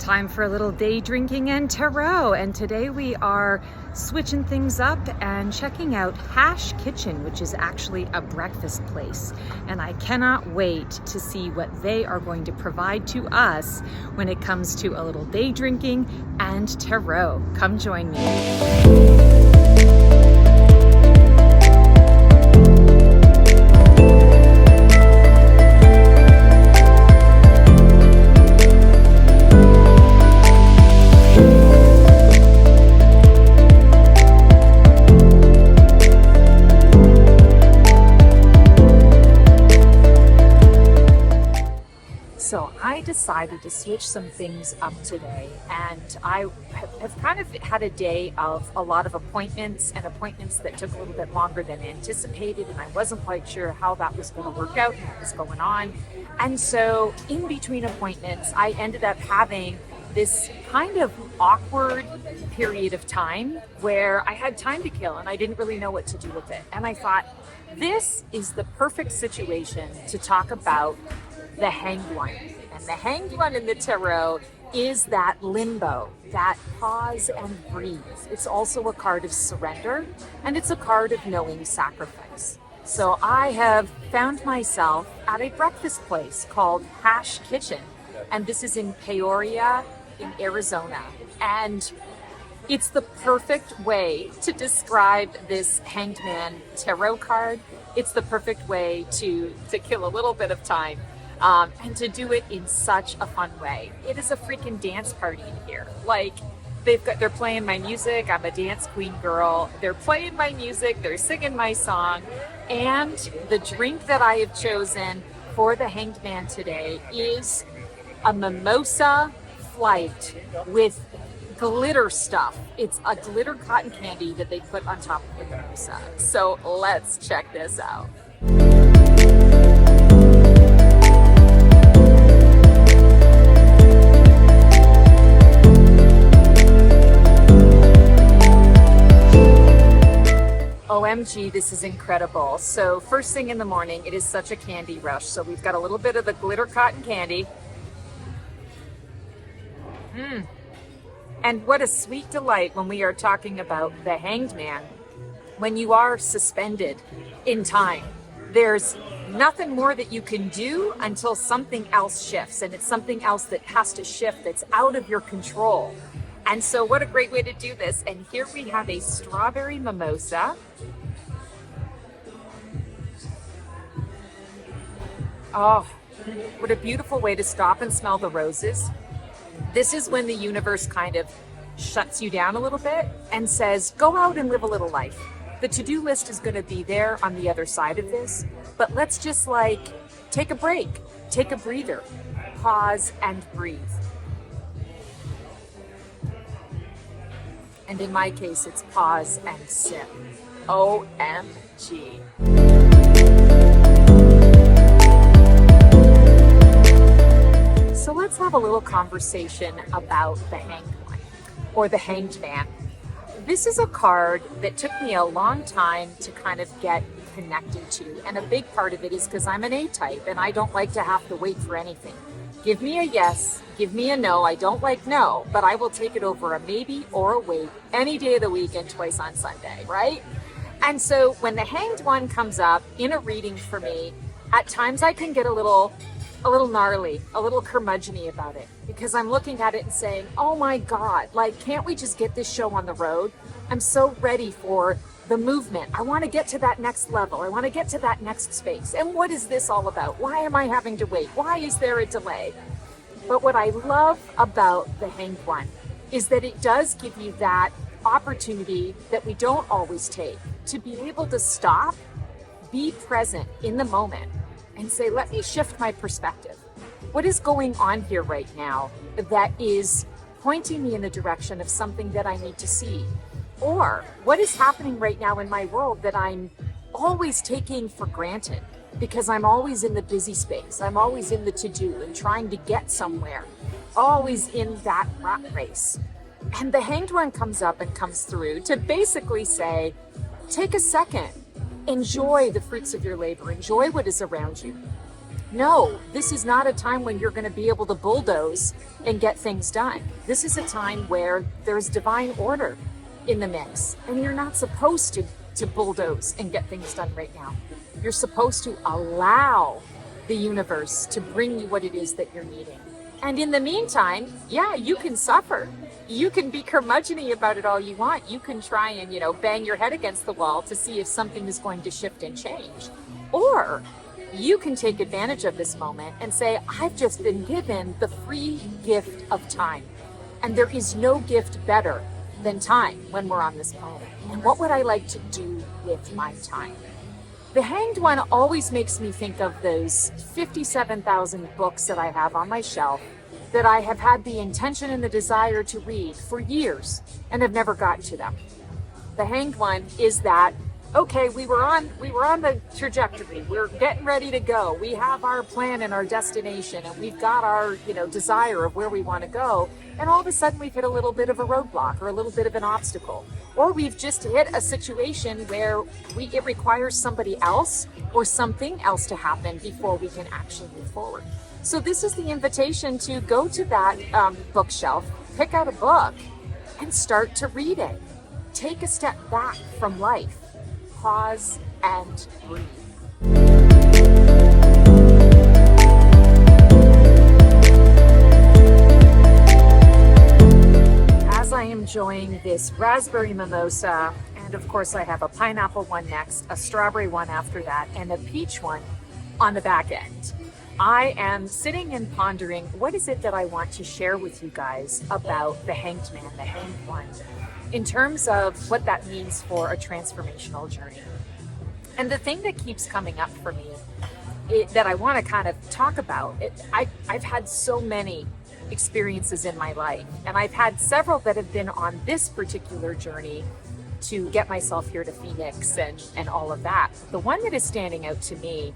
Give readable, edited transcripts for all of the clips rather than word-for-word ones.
Time for a little day drinking and tarot, and today we are switching things up and checking out Hash Kitchen, which is actually a breakfast place, and I cannot wait to see what they are going to provide to us when it comes to a little day drinking and tarot. Come join me. So I decided to switch some things up today, and I have kind of had a day of a lot of appointments that took a little bit longer than anticipated, and I wasn't quite sure how that was going to work out and what was going on. And so in between appointments, I ended up having this kind of awkward period of time where I had time to kill and I didn't really know what to do with it. And I thought, this is the perfect situation to talk about the Hanged One. And the Hanged One in the tarot is that limbo, that pause and breathe. It's also a card of surrender, and it's a card of knowing sacrifice. So I have found myself at a breakfast place called Hash Kitchen, and this is in Peoria in Arizona. And it's the perfect way to describe this Hanged Man tarot card. It's the perfect way to kill a little bit of time. And to do it in such a fun way. It is a freaking dance party in here. Like, they're playing my music. I'm a dance queen girl. They're playing my music. They're singing my song. And the drink that I have chosen for the Hanged Man today is a mimosa flight with glitter stuff. It's a glitter cotton candy that they put on top of the mimosa. So let's check this out. OMG, this is incredible. So first thing in the morning, it is such a candy rush. So we've got a little bit of the glitter cotton candy. And what a sweet delight when we are talking about the Hanged Man. When you are suspended in time, there's nothing more that you can do until something else shifts. And it's something else that has to shift that's out of your control. And so what a great way to do this. And here we have a strawberry mimosa. Oh, what a beautiful way to stop and smell the roses. This is when the universe kind of shuts you down a little bit and says, go out and live a little life. The to-do list is going to be there on the other side of this, but let's just take a break, take a breather, pause and breathe. And in my case, it's pause and sip. OMG. So let's have a little conversation about the Hanged One, or the Hanged Man. This is a card that took me a long time to kind of get connected to. And a big part of it is because I'm an A-type and I don't like to have to wait for anything. Give me a yes, give me a no. I don't like no, but I will take it over a maybe or a wait any day of the week and twice on Sunday, right? And so when the Hanged One comes up in a reading for me, at times I can get a little gnarly, a little curmudgeon-y about it, because I'm looking at it and saying, oh my God, can't we just get this show on the road? I'm so ready for the movement. I want to get to that next level. I want to get to that next space. And what is this all about? Why am I having to wait? Why is there a delay? But what I love about the Hanged One is that it does give you that opportunity that we don't always take, to be able to stop, be present in the moment, and say, let me shift my perspective. What is going on here right now that is pointing me in the direction of something that I need to see? Or what is happening right now in my world that I'm always taking for granted because I'm always in the busy space. I'm always in the to-do and trying to get somewhere, always in that rat race. And the Hanged One comes up and comes through to basically say, take a second, enjoy the fruits of your labor, enjoy what is around you. No, this is not a time when you're going to be able to bulldoze and get things done. This is a time where there's divine order in the mix, and you're not supposed to bulldoze and get things done right now. You're supposed to allow the universe to bring you what it is that you're needing. And in the meantime, yeah, you can suffer. You can be curmudgeon-y about it all you want. You can try and, bang your head against the wall to see if something is going to shift and change. Or you can take advantage of this moment and say, I've just been given the free gift of time. And there is no gift better than time when we're on this planet. And what would I like to do with my time? The Hanged One always makes me think of those 57,000 books that I have on my shelf that I have had the intention and the desire to read for years and have never gotten to them. The Hanged One is that, okay, we were on the trajectory. We're getting ready to go. We have our plan and our destination, and we've got our, desire of where we want to go. And all of a sudden we've hit a little bit of a roadblock or a little bit of an obstacle. Or we've just hit a situation where it requires somebody else or something else to happen before we can actually move forward. So this is the invitation to go to that bookshelf, pick out a book, and start to read it. Take a step back from life. Pause and breathe. As I am enjoying this raspberry mimosa, and of course I have a pineapple one next, a strawberry one after that, and a peach one on the back end, I am sitting and pondering, what is it that I want to share with you guys about the Hanged Man, the Hanged One, in terms of what that means for a transformational journey. And the thing that keeps coming up for me that I want to kind of talk about, I've had so many experiences in my life, and I've had several that have been on this particular journey to get myself here to Phoenix and all of that. The one that is standing out to me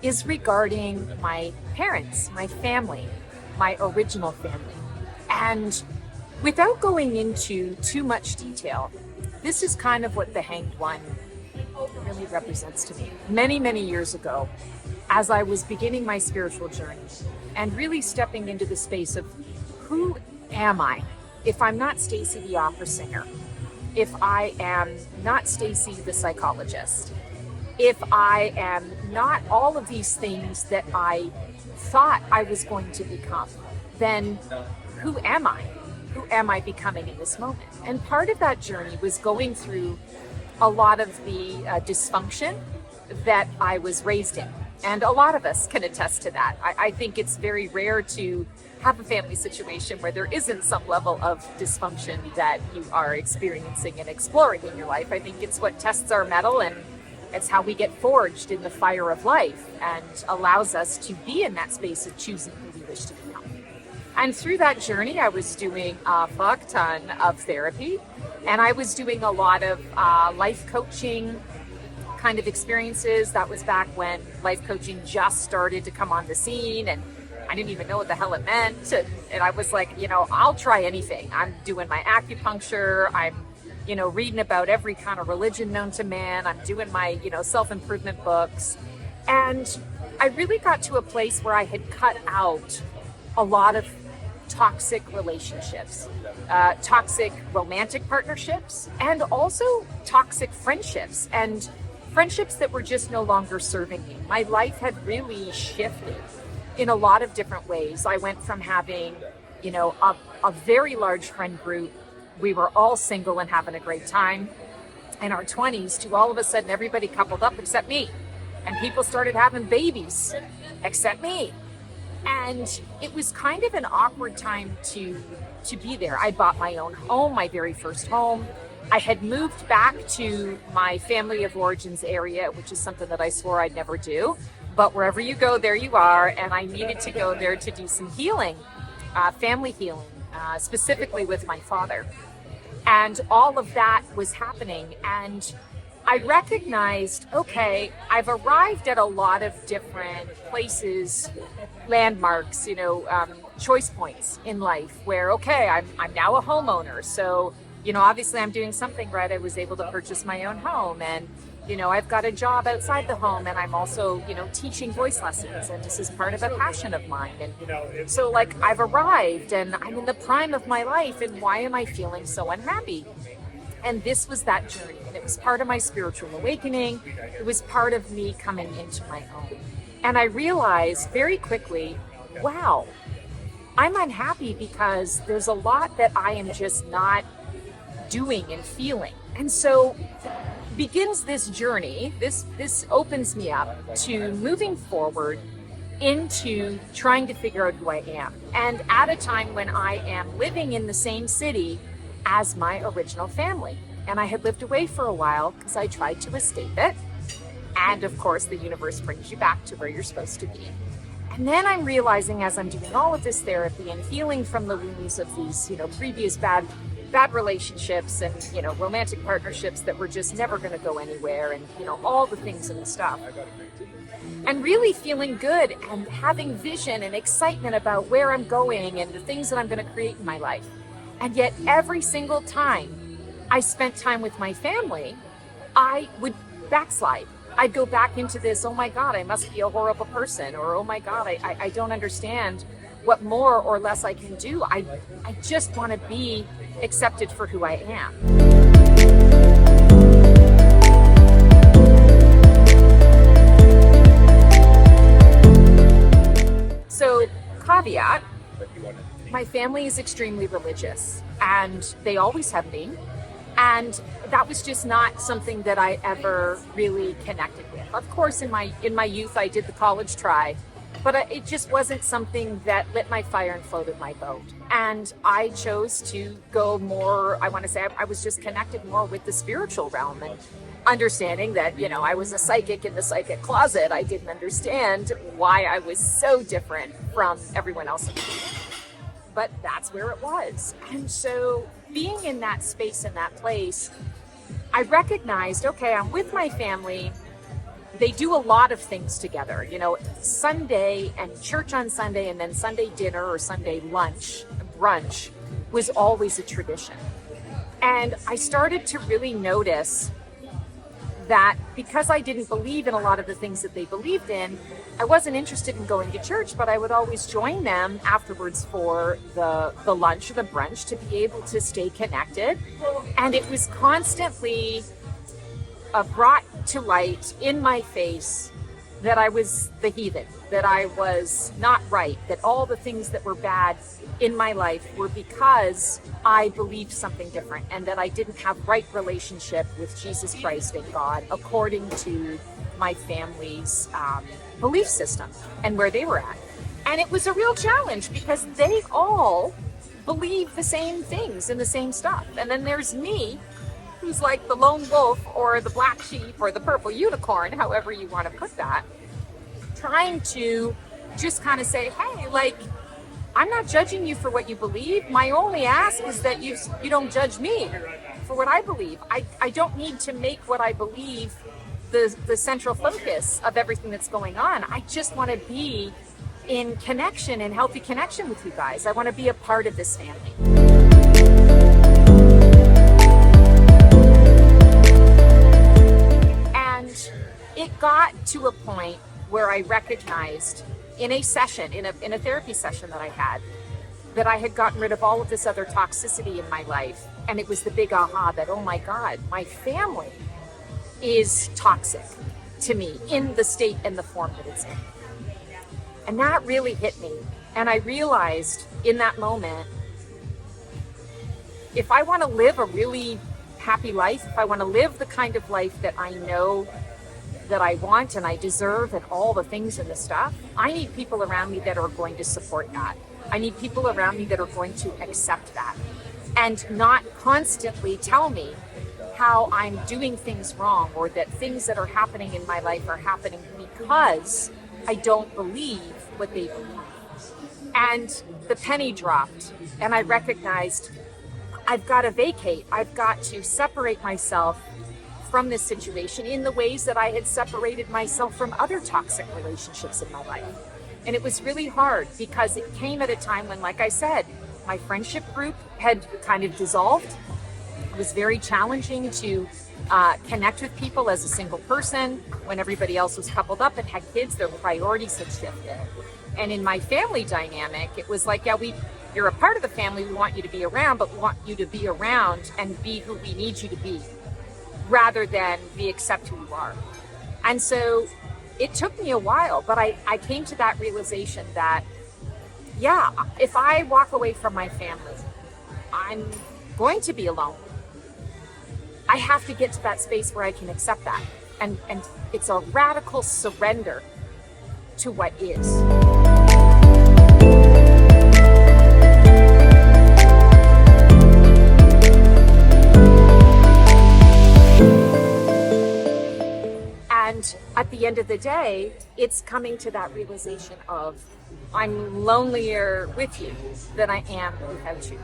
is regarding my parents, my family, my original family. And without going into too much detail, this is kind of what the Hanged One really represents to me. Many, many years ago, as I was beginning my spiritual journey and really stepping into the space of who am I if I'm not Stacy the opera singer, if I am not Stacy the psychologist, if I am not all of these things that I thought I was going to become, then who am I? Who am I becoming in this moment? And part of that journey was going through a lot of the dysfunction that I was raised in. And a lot of us can attest to that. I think it's very rare to have a family situation where there isn't some level of dysfunction that you are experiencing and exploring in your life. I think it's what tests our mettle, and it's how we get forged in the fire of life and allows us to be in that space of choosing who we wish to become. And through that journey, I was doing a fuck ton of therapy, and I was doing a lot of life coaching kind of experiences. That was back when life coaching just started to come on the scene, and I didn't even know what the hell it meant. And I was like, I'll try anything. I'm doing my acupuncture. I'm, reading about every kind of religion known to man. I'm doing my, self-improvement books. And I really got to a place where I had cut out a lot of toxic relationships, toxic romantic partnerships, and also toxic friendships, and friendships that were just no longer serving me. My life had really shifted in a lot of different ways. I went from having, a very large friend group. We were all single and having a great time in our 20s, to all of a sudden everybody coupled up except me. And people started having babies except me. And it was kind of an awkward time to be there. I bought my own home, my very first home. I had moved back to my family of origins area, which is something that I swore I'd never do. But wherever you go, there you are. And I needed to go there to do some healing, family healing, specifically with my father. And all of that was happening. And I recognized, okay, I've arrived at a lot of different places, landmarks, choice points in life where, okay, I'm now a homeowner. So, obviously I'm doing something right. I was able to purchase my own home, and I've got a job outside the home, and I'm also, teaching voice lessons, and this is part of a passion of mine. And so, like, I've arrived and I'm in the prime of my life, and why am I feeling so unhappy? And this was that journey, and it was part of my spiritual awakening. It was part of me coming into my own. And I realized very quickly, wow, I'm unhappy because there's a lot that I am just not doing and feeling. And so begins this journey. This opens me up to moving forward into trying to figure out who I am. And at a time when I am living in the same city as my original family. And I had lived away for a while because I tried to escape it. And of course, the universe brings you back to where you're supposed to be. And then I'm realizing, as I'm doing all of this therapy and healing from the wounds of these, previous bad relationships and, romantic partnerships that were just never going to go anywhere, and, all the things and the stuff. And really feeling good and having vision and excitement about where I'm going and the things that I'm going to create in my life. And yet every single time I spent time with my family, I would backslide. I'd go back into this, oh my God, I must be a horrible person, or oh my God, I don't understand what more or less I can do. I just want to be accepted for who I am. So, caveat, my family is extremely religious, and they always have been. And that was just not something that I ever really connected with. Of course, in my youth, I did the college try, but it just wasn't something that lit my fire and floated my boat. And I chose to go more, I want to say, I was just connected more with the spiritual realm, and understanding that, I was a psychic in the psychic closet. I didn't understand why I was so different from everyone else in the room. But that's where it was. And so being in that space, in that place, I recognized, okay, I'm with my family. They do a lot of things together, Sunday and church on Sunday, and then Sunday dinner or Sunday lunch, brunch was always a tradition. And I started to really notice that because I didn't believe in a lot of the things that they believed in, I wasn't interested in going to church, but I would always join them afterwards for the lunch or the brunch to be able to stay connected. And it was constantly brought to light in my face that I was the heathen, that I was not right, that all the things that were bad in my life were because I believed something different, and that I didn't have right relationship with Jesus Christ and God according to my family's belief system and where they were at. And it was a real challenge because they all believe the same things and the same stuff. And then there's me, who's like the lone wolf or the black sheep or the purple unicorn, however you want to put that, trying to just kind of say, hey, like, I'm not judging you for what you believe. My only ask is that you don't judge me for what I believe. I don't need to make what I believe the central focus of everything that's going on. I just want to be in connection, in healthy connection with you guys. I want to be a part of this family. It got to a point where I recognized in a session, in a therapy session that I had gotten rid of all of this other toxicity in my life. And it was the big aha that, oh my God, my family is toxic to me in the state and the form that it's in. And that really hit me. And I realized in that moment, if I want to live a really happy life, if I want to live the kind of life that I know that I want and I deserve and all the things and the stuff, I need people around me that are going to support that. I need people around me that are going to accept that and not constantly tell me how I'm doing things wrong or that things that are happening in my life are happening because I don't believe what they believe. And the penny dropped and I recognized I've got to vacate. I've got to separate myself from this situation in the ways that I had separated myself from other toxic relationships in my life. And it was really hard because it came at a time when, like I said, my friendship group had kind of dissolved. It was very challenging to connect with people as a single person. When everybody else was coupled up and had kids, their priorities had shifted. And in my family dynamic, it was like, yeah, you're a part of the family, we want you to be around, but we want you to be around and be who we need you to be, rather than we accept who you are. And so it took me a while, but I came to that realization that, yeah, if I walk away from my family, I'm going to be alone. I have to get to that space where I can accept that. And it's a radical surrender to what is. And at the end of the day, it's coming to that realization of, I'm lonelier with you than I am without you.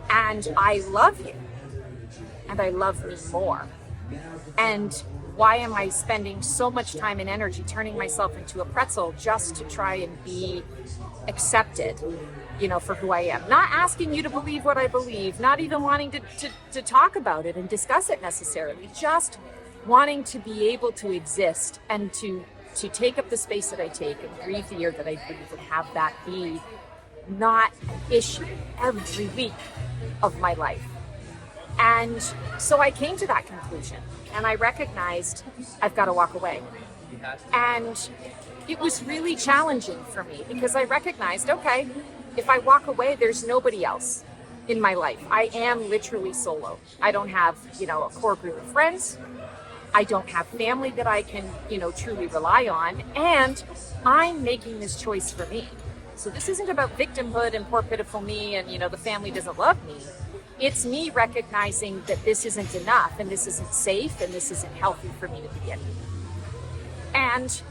And I love you. And I love me more. And why am I spending so much time and energy turning myself into a pretzel just to try and be accepted, for who I am? Not asking you to believe what I believe, not even wanting to talk about it and discuss it necessarily, just wanting to be able to exist and to take up the space that I take and breathe the air that I breathe and have that be not an issue every week of my life. And so I came to that conclusion and I recognized I've got to walk away. And it was really challenging for me because I recognized, okay, if I walk away, there's nobody else in my life. I am literally solo. I don't have, a core group of friends. I don't have family that I can, truly rely on. And I'm making this choice for me. So this isn't about victimhood and poor pitiful me and, the family doesn't love me. It's me recognizing that this isn't enough and this isn't safe and this isn't healthy for me to be in. And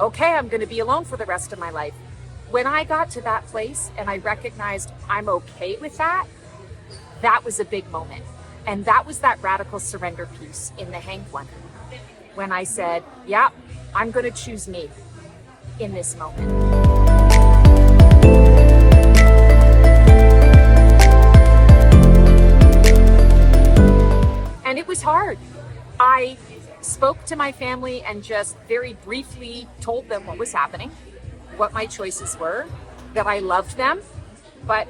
okay, I'm going to be alone for the rest of my life. When I got to that place and I recognized I'm okay with that, that was a big moment. And that was that radical surrender piece in the hanged one. When I said, yeah, I'm going to choose me in this moment. And it was hard. I spoke to my family and just very briefly told them what was happening, what my choices were, that I loved them. But,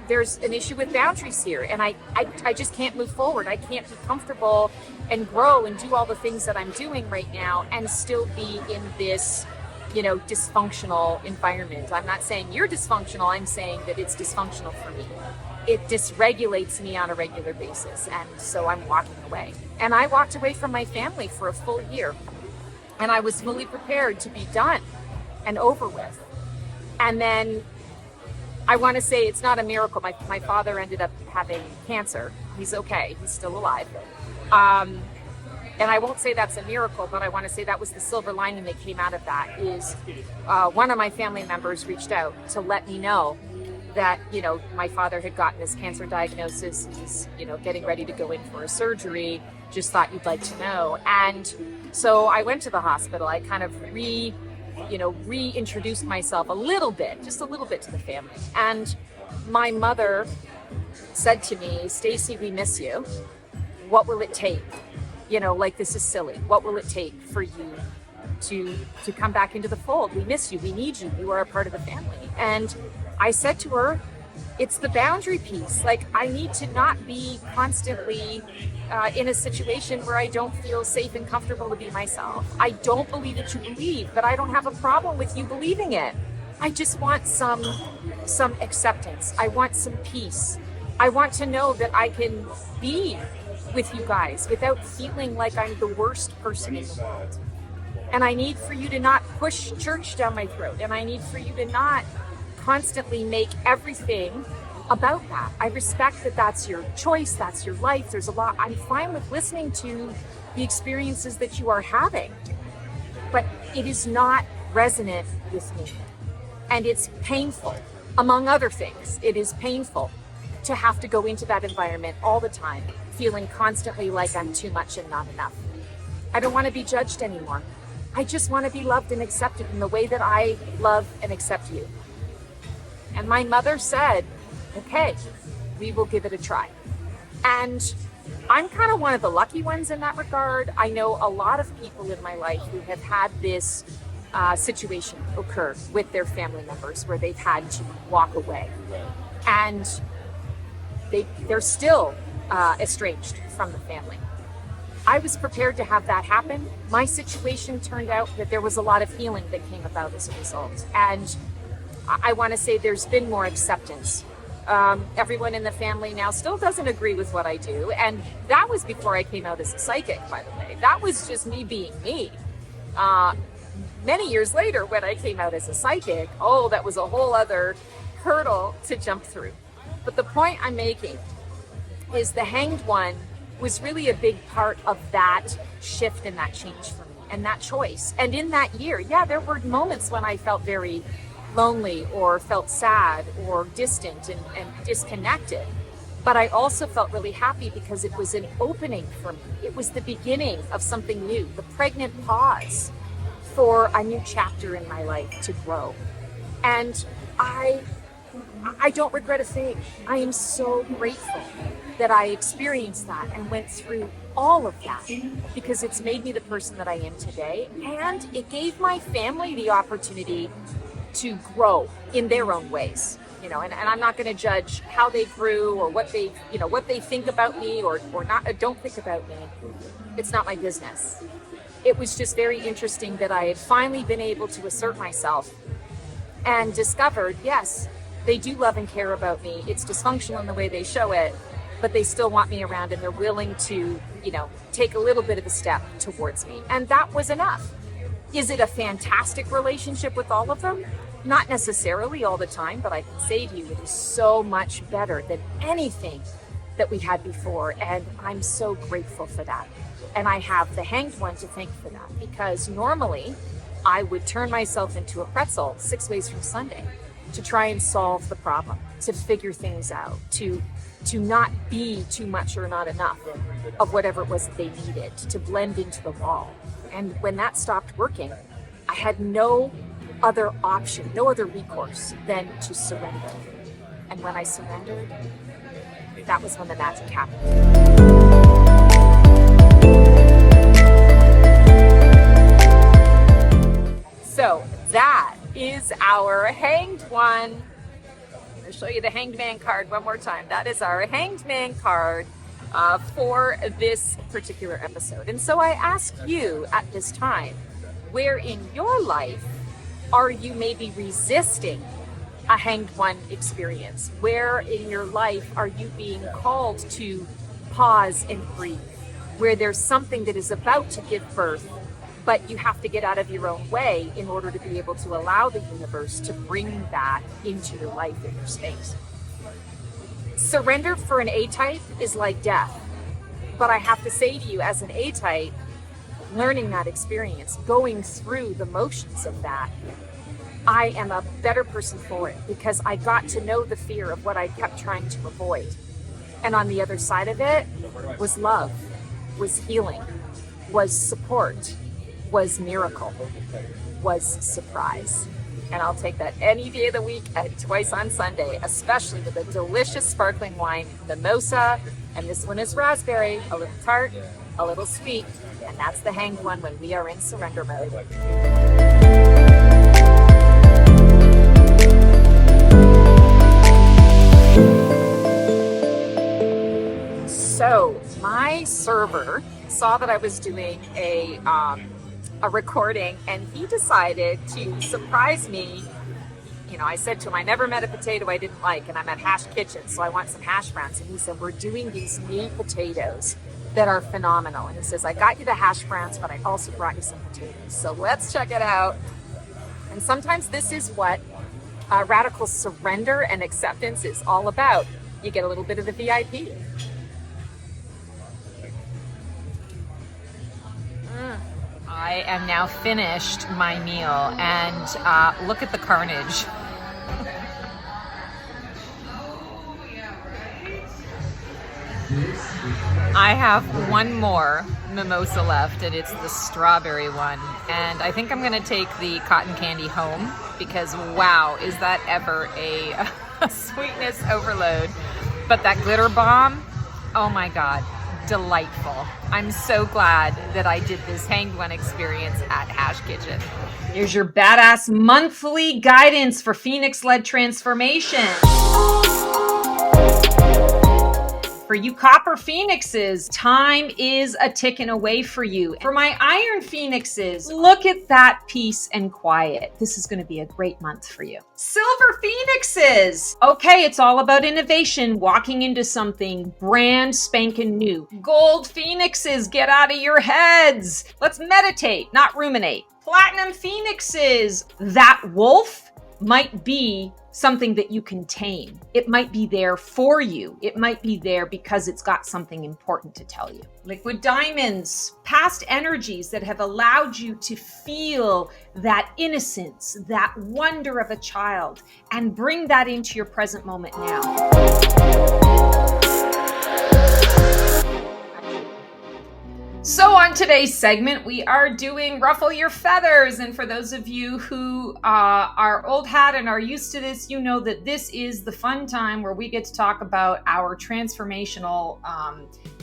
there's an issue with boundaries here and I just can't move forward. I can't be comfortable and grow and do all the things that I'm doing right now and still be in this, dysfunctional environment. I'm not saying you're dysfunctional. I'm saying that it's dysfunctional for me. It dysregulates me on a regular basis. And so I'm walking away. And I walked away from my family for a full year. And I was fully prepared to be done and over with. And then I want to say it's not a miracle. My father ended up having cancer. He's okay. He's still alive. And I won't say that's a miracle, but I want to say that was the silver lining that came out of that is one of my family members reached out to let me know that, my father had gotten his cancer diagnosis. He's, getting ready to go in for a surgery. Just thought you'd like to know. And so I went to the hospital. I kind of reintroduced myself just a little bit to the family. And my mother said to me, Stacy, we miss you. What will it take? This is silly. What will it take for you to come back into the fold? We miss you. We need you. You are a part of the family. And I said to her, it's the boundary piece. I need to not be constantly in a situation where I don't feel safe and comfortable to be myself. I don't believe that you believe, but I don't have a problem with you believing it. I just want some acceptance. I want some peace. I want to know that I can be with you guys without feeling like I'm the worst person in the world. And I need for you to not push church down my throat. And I need for you to not constantly make everything about that. I respect that that's your choice, that's your life. There's a lot. I'm fine with listening to the experiences that you are having, but it is not resonant with me. And it's painful, among other things. It is painful to have to go into that environment all the time, feeling constantly like I'm too much and not enough. I don't want to be judged anymore. I just want to be loved and accepted in the way that I love and accept you. And my mother said, okay, we will give it a try. And I'm kind of one of the lucky ones in that regard. I know a lot of people in my life who have had this situation occur with their family members where they've had to walk away, and they're still estranged from the family. I was prepared to have that happen. My situation turned out that there was a lot of healing that came about as a result, and I want to say there's been more acceptance. Everyone in the family now still doesn't agree with what I do, and that was before I came out as a psychic, by the way. That was just me being me. Many years later, when I came out as a psychic, that was a whole other hurdle to jump through. But the point I'm making is the Hanged One was really a big part of that shift and that change for me and that choice. And in that year, there were moments when I felt very lonely or felt sad or distant and disconnected. But I also felt really happy because it was an opening for me. It was the beginning of something new, the pregnant pause for a new chapter in my life to grow. And I don't regret a thing. I am so grateful that I experienced that and went through all of that, because it's made me the person that I am today, and it gave my family the opportunity to grow in their own ways, and I'm not going to judge how they grew or what they think about me or not don't think about me. It's not my business. It was just very interesting that I had finally been able to assert myself and discovered, yes, they do love and care about me. It's dysfunctional in the way they show it, but they still want me around, and they're willing to, take a little bit of a step towards me. And that was enough. Is it a fantastic relationship with all of them? Not necessarily all the time, but I can say to you, it is so much better than anything that we had before. And I'm so grateful for that. And I have the Hanged One to thank for that, because normally I would turn myself into a pretzel 6 ways from Sunday to try and solve the problem, to figure things out, to not be too much or not enough of whatever it was that they needed, to blend into the wall. And when that stopped working, I had no other option, no other recourse than to surrender. And when I surrendered, that was when the magic happened. So that is our Hanged One. I'm going to show you the Hanged Man card one more time. That is our Hanged Man card for this particular episode. And so I ask you at this time, where in your life are you maybe resisting a Hanged One experience? Where in your life are you being called to pause and breathe? Where there's something that is about to give birth, but you have to get out of your own way in order to be able to allow the universe to bring that into your life in your space. Surrender for an A-type is like death. But I have to say to you, as an A-type, learning that experience, going through the motions of that, I am a better person for it, because I got to know the fear of what I kept trying to avoid. And on the other side of it was love, was healing, was support, was miracle, was surprise. And I'll take that any day of the week and twice on Sunday, especially with a delicious sparkling wine, mimosa, and this one is raspberry, a little tart, a little sweet, and that's the Hanged One when we are in surrender mode. So my server saw that I was doing a recording, and he decided to surprise me. I said to him, I never met a potato I didn't like, and I'm at Hash Kitchen, so I want some hash browns. And he said, we're doing these new potatoes that are phenomenal. And he says, I got you the hash browns, but I also brought you some potatoes. So let's check it out. And sometimes this is what radical surrender and acceptance is all about. You get a little bit of the VIP. I am now finished my meal, and look at the carnage. I have one more mimosa left, and it's the strawberry one. And I think I'm going to take the cotton candy home, because wow, is that ever a sweetness overload. But that glitter bomb, oh my God. delightful. I'm so glad that I did this hanged one experience at Ash Kitchen. Here's your badass monthly guidance for Phoenix-led transformation. For you copper phoenixes, time is a ticking away for you. For my iron phoenixes, look at that peace and quiet. This is going to be a great month for you. Silver phoenixes, okay, it's all about innovation, walking into something brand spanking new. Gold phoenixes, get out of your heads. Let's meditate, not ruminate. Platinum phoenixes, that wolf might be something that you can tame. It might be there for you. It might be there because it's got something important to tell you. Liquid diamonds, past energies that have allowed you to feel that innocence, that wonder of a child, and bring that into your present moment now. So on today's segment, we are doing Ruffle Your Feathers. And for those of you who are old hat and are used to this, you know that this is the fun time where we get to talk about our transformational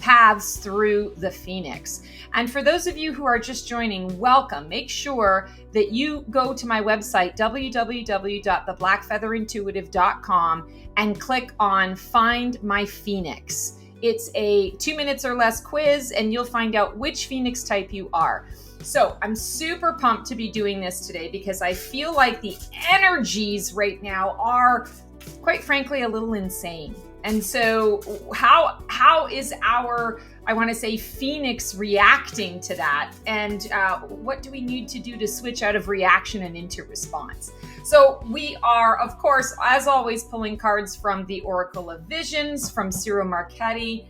paths through the Phoenix. And for those of you who are just joining, welcome. Make sure that you go to my website, www.theblackfeatherintuitive.com, and click on Find My Phoenix. It's a 2 minutes or less quiz, and you'll find out which Phoenix type you are. So I'm super pumped to be doing this today because I feel like the energies right now are, quite frankly, a little insane. And so how is our, I want to say, Phoenix reacting to that? And what do we need to do to switch out of reaction and into response? So we are, of course, as always, pulling cards from the Oracle of Visions from Ciro Marchetti.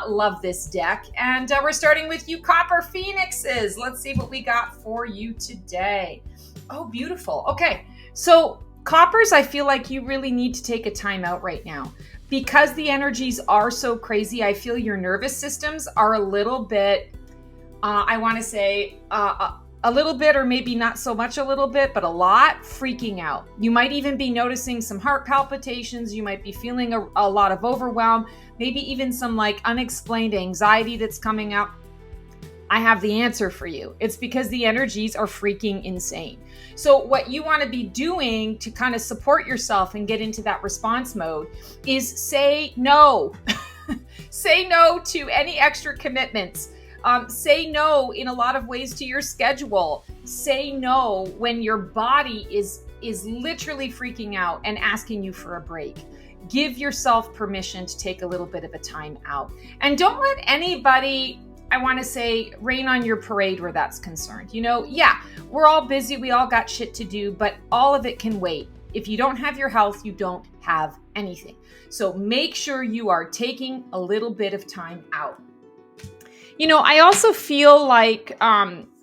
Love this deck. And we're starting with you copper phoenixes. Let's see what we got for you today. Oh, beautiful. Okay. So coppers, I feel like you really need to take a time out right now. Because the energies are so crazy, I feel your nervous systems are a little bit, I want to say, a little bit, or maybe not so much a little bit, but a lot, freaking out. You might even be noticing some heart palpitations. You might be feeling a lot of overwhelm, maybe even some like unexplained anxiety that's coming up. I have the answer for you. It's because the energies are freaking insane. So what you want to be doing to kind of support yourself and get into that response mode is say no. Say no to any extra commitments. Say no in a lot of ways to your schedule. Say no when your body is literally freaking out and asking you for a break. Give yourself permission to take a little bit of a time out. And don't let anybody, I want to say, rain on your parade where that's concerned. You know, yeah, we're all busy. We all got shit to do, but all of it can wait. If you don't have your health, you don't have anything. So make sure you are taking a little bit of time out. You know, I also feel like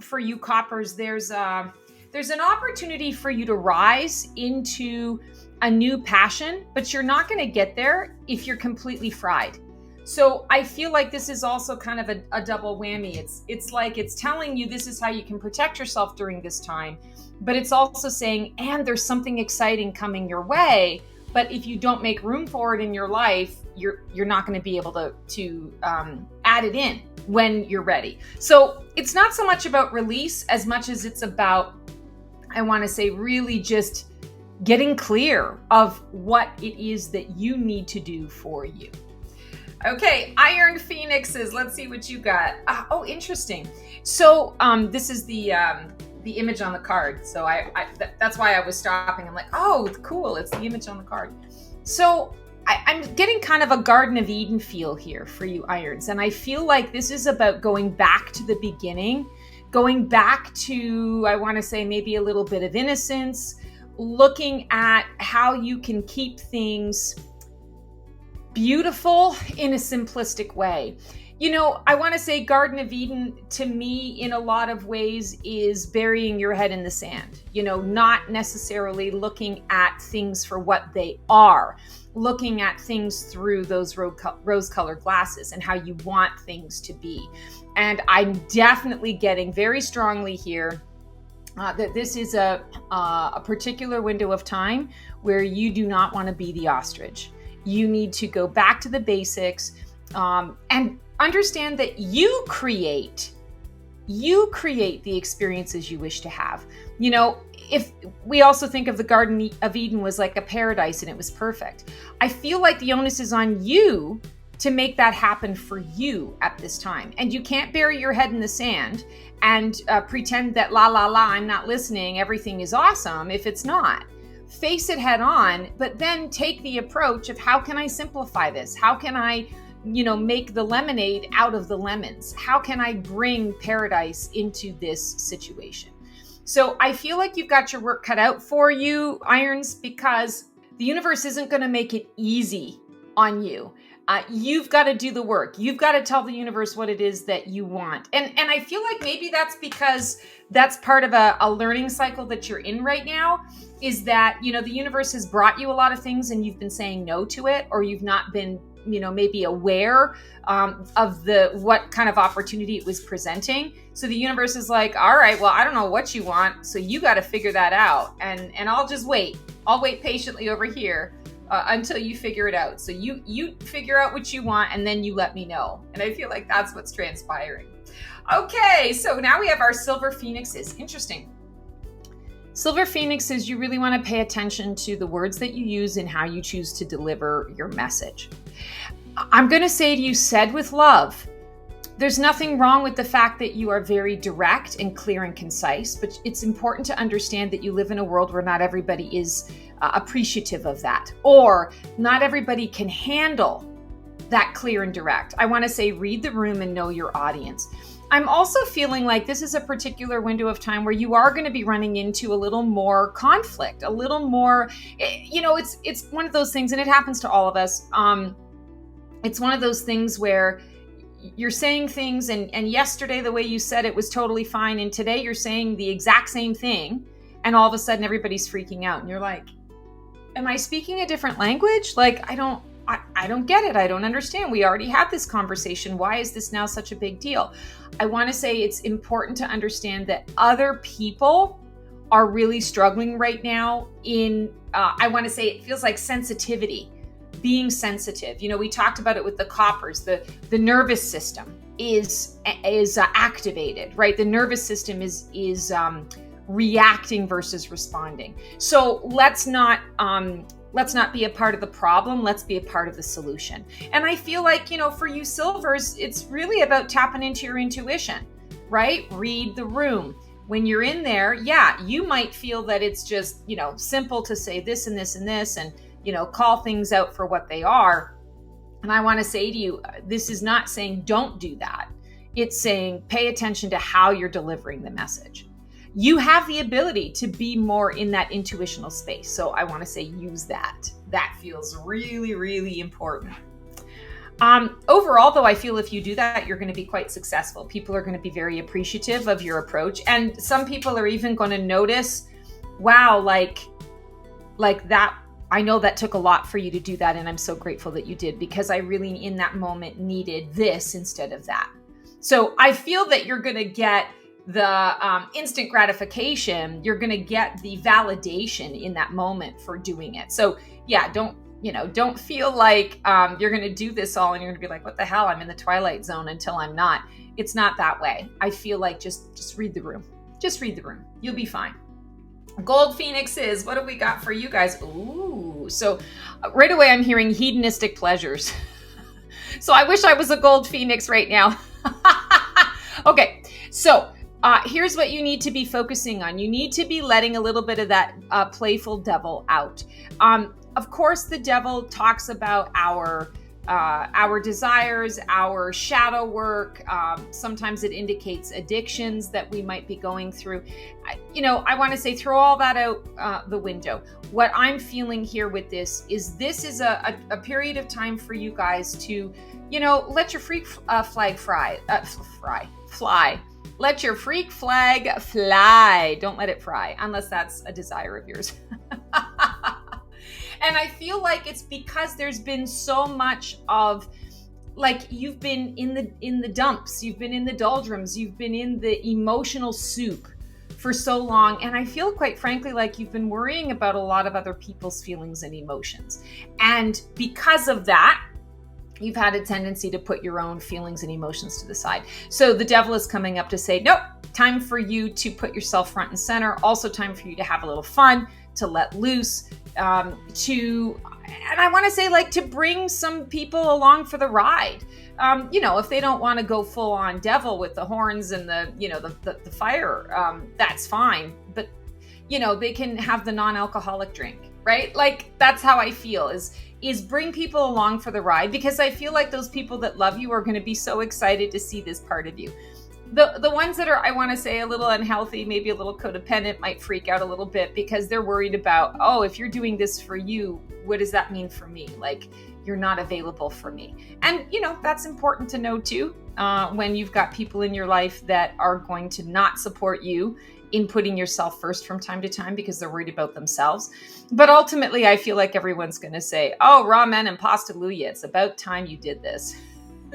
for you coppers, there's an opportunity for you to rise into a new passion, but you're not going to get there if you're completely fried. So I feel like this is also kind of a double whammy. It's like it's telling you this is how you can protect yourself during this time, but it's also saying, and there's something exciting coming your way. But if you don't make room for it in your life, you're not going to be able to add it in when you're ready. So it's not so much about release as much as it's about, I want to say, really just getting clear of what it is that you need to do for you. Okay, iron phoenixes. Let's see what you got. Oh, interesting. So this is the image on the card. So that's why I was stopping. I'm like, oh, cool. It's the image on the card. So I'm getting kind of a Garden of Eden feel here for you irons. And I feel like this is about going back to the beginning, going back to, I want to say, maybe a little bit of innocence, looking at how you can keep things beautiful in a simplistic way. You know, I want to say Garden of Eden to me in a lot of ways is burying your head in the sand, you know, not necessarily looking at things for what they are, looking at things through those rose-colored glasses and how you want things to be. And I'm definitely getting very strongly here that this is a particular window of time where you do not want to be the ostrich. You need to go back to the basics and understand that you create the experiences you wish to have. You know, if we also think of the Garden of Eden was like a paradise and it was perfect, I feel like the onus is on you to make that happen for you at this time. And you can't bury your head in the sand and pretend that I'm not listening, everything is awesome if it's not. Face it head on, but then take the approach of, how can I simplify this? How can I, make the lemonade out of the lemons? How can I bring paradise into this situation? So I feel like you've got your work cut out for you, Irons, because the universe isn't going to make it easy on you. You've got to do the work. You've got to tell the universe what it is that you want. And I feel like maybe that's because that's part of a learning cycle that you're in right now, is that, the universe has brought you a lot of things and you've been saying no to it, or you've not been, maybe aware of what kind of opportunity it was presenting. So the universe is like, all right, well, I don't know what you want, so you got to figure that out. And I'll just wait. I'll wait patiently over here until you figure it out. So you figure out what you want and then you let me know. And I feel like that's what's transpiring. Okay, so now we have our silver phoenixes. Interesting. Silver phoenixes, you really want to pay attention to the words that you use and how you choose to deliver your message. I'm going to say to you, said with love. There's nothing wrong with the fact that you are very direct and clear and concise, but it's important to understand that you live in a world where not everybody is appreciative of that, or not everybody can handle that clear and direct. I want to say, read the room and know your audience. I'm also feeling like this is a particular window of time where you are going to be running into a little more conflict, a little more, it's one of those things, and it happens to all of us. It's one of those things where you're saying things and yesterday the way you said it was totally fine, and today you're saying the exact same thing, and all of a sudden everybody's freaking out and you're like, am I speaking a different language? Like, I don't get it. I don't understand. We already had this conversation. Why is this now such a big deal? I want to say it's important to understand that other people are really struggling right now in, I want to say it feels like sensitivity, being sensitive. We talked about it with the coppers, the nervous system is activated, right? The nervous system is reacting versus responding. So let's not be a part of the problem. Let's be a part of the solution. And I feel like, for you silvers, it's really about tapping into your intuition, right? Read the room. When you're in there, yeah, you might feel that it's just, simple to say this and this and this and, call things out for what they are. And I want to say to you, this is not saying don't do that. It's saying pay attention to how you're delivering the message. You have the ability to be more in that intuitional space. So I want to say use that. That feels really, really important. Overall, though, I feel if you do that, you're going to be quite successful. People are going to be very appreciative of your approach. And some people are even going to notice, wow, like that. I know that took a lot for you to do that. And I'm so grateful that you did, because I really, in that moment, needed this instead of that. So I feel that you're going to get the instant gratification. You're going to get the validation in that moment for doing it. So yeah, don't feel like you're going to do this all and you're going to be like, what the hell? I'm in the twilight zone until I'm not. It's not that way. I feel like just read the room. Just read the room. You'll be fine. Gold phoenixes, what have we got for you guys? Ooh, so right away I'm hearing hedonistic pleasures. So I wish I was a gold phoenix right now. Okay, so here's what you need to be focusing on. You need to be letting a little bit of that playful devil out. Of course, the devil talks about our desires, our shadow work. Sometimes it indicates addictions that we might be going through. I want to say throw all that out the window. What I'm feeling here with this is a period of time for you guys to, let your freak flag fly. Let your freak flag fly. Don't let it fry, unless that's a desire of yours. And I feel like it's because there's been so much of, like, you've been in the dumps, you've been in the doldrums, you've been in the emotional soup for so long. And I feel, quite frankly, like you've been worrying about a lot of other people's feelings and emotions. And because of that, you've had a tendency to put your own feelings and emotions to the side. So the devil is coming up to say, nope, time for you to put yourself front and center. Also time for you to have a little fun, to let loose, and I want to say, like, to bring some people along for the ride. If they don't want to go full on devil with the horns and the fire, that's fine. But, they can have the non-alcoholic drink, right? Like, that's how I feel is bring people along for the ride, because I feel like those people that love you are going to be so excited to see this part of you. The ones that are, I want to say, a little unhealthy, maybe a little codependent, might freak out a little bit because they're worried about, oh, if you're doing this for you, what does that mean for me? Like, you're not available for me. And, that's important to know too, when you've got people in your life that are going to not support you in putting yourself first from time to time because they're worried about themselves. But ultimately, I feel like everyone's going to say, oh, ramen and pasta luya, it's about time you did this.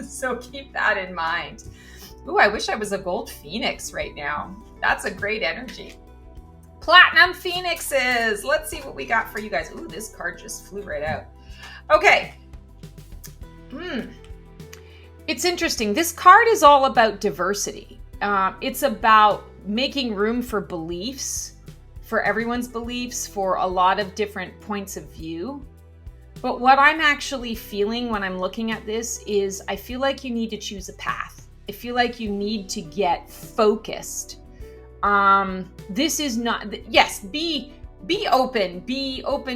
So keep that in mind. Ooh, I wish I was a gold phoenix right now. That's a great energy. Platinum phoenixes. Let's see what we got for you guys. Ooh, this card just flew right out. Okay. It's interesting. This card is all about diversity. It's about making room for beliefs, for everyone's beliefs, for a lot of different points of view. But what I'm actually feeling when I'm looking at this is I feel like you need to choose a path. I feel like you need to get focused. This is not, yes, be open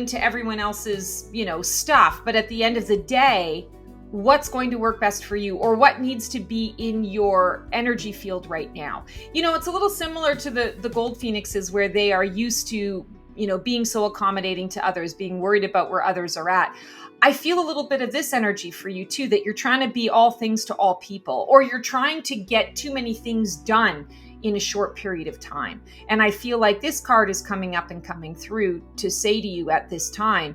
to everyone else's, stuff. But at the end of the day, what's going to work best for you, or what needs to be in your energy field right now? It's a little similar to the gold phoenixes, where they are used to, being so accommodating to others, being worried about where others are at. I feel a little bit of this energy for you too, that you're trying to be all things to all people, or you're trying to get too many things done in a short period of time. And I feel like this card is coming up and coming through to say to you at this time,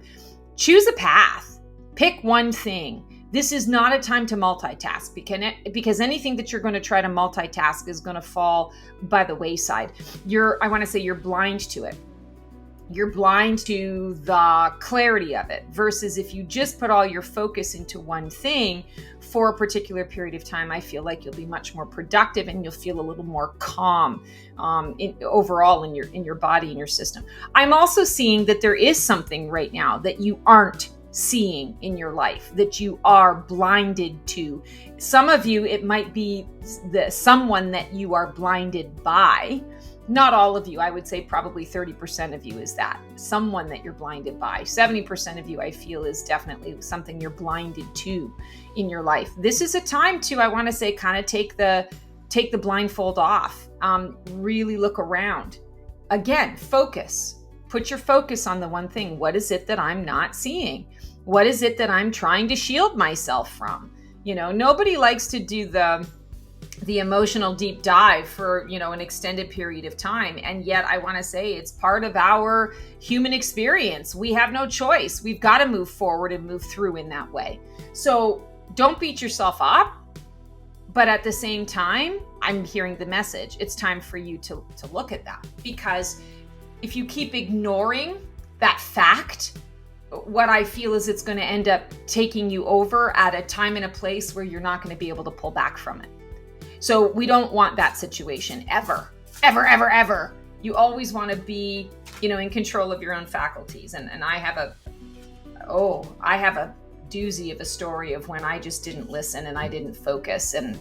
choose a path, pick one thing. This is not a time to multitask, because anything that you're going to try to multitask is going to fall by the wayside. I want to say you're blind to it. You're blind to the clarity of it, versus if you just put all your focus into one thing for a particular period of time, I feel like you'll be much more productive and you'll feel a little more calm overall in your body and your system. I'm also seeing that there is something right now that you aren't seeing in your life, that you are blinded to. Some of you, it might be someone that you are blinded by. Not all of you. I would say probably 30% of you is that someone that you're blinded by. 70% of you, I feel, is definitely something you're blinded to in your life. This is a time to, I want to say, kind of take the blindfold off. Really look around. Again, focus. Put your focus on the one thing. What is it that I'm not seeing? What is it that I'm trying to shield myself from? Nobody likes to do the emotional deep dive for, an extended period of time. And yet I want to say it's part of our human experience. We have no choice. We've got to move forward and move through in that way. So don't beat yourself up. But at the same time, I'm hearing the message. It's time for you to look at that, because if you keep ignoring that fact, what I feel is it's going to end up taking you over at a time and a place where you're not going to be able to pull back from it. So we don't want that situation ever, ever, ever, ever. You always want to be, in control of your own faculties. And I have a doozy of a story of when I just didn't listen and I didn't focus, and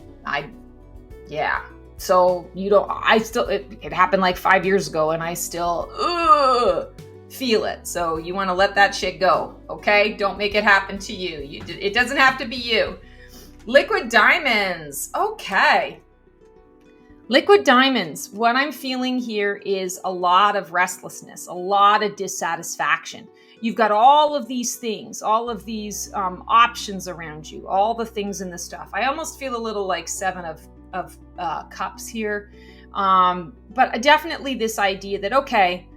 So it happened like 5 years ago, and I still feel it. So you want to let that shit go, okay? Don't make it happen to you. It doesn't have to be you. Liquid diamonds. Okay. Liquid diamonds. What I'm feeling here is a lot of restlessness, a lot of dissatisfaction. You've got all of these things, all of these options around you, all the things in the stuff. I almost feel a little like Seven of Cups here. But definitely this idea that, okay,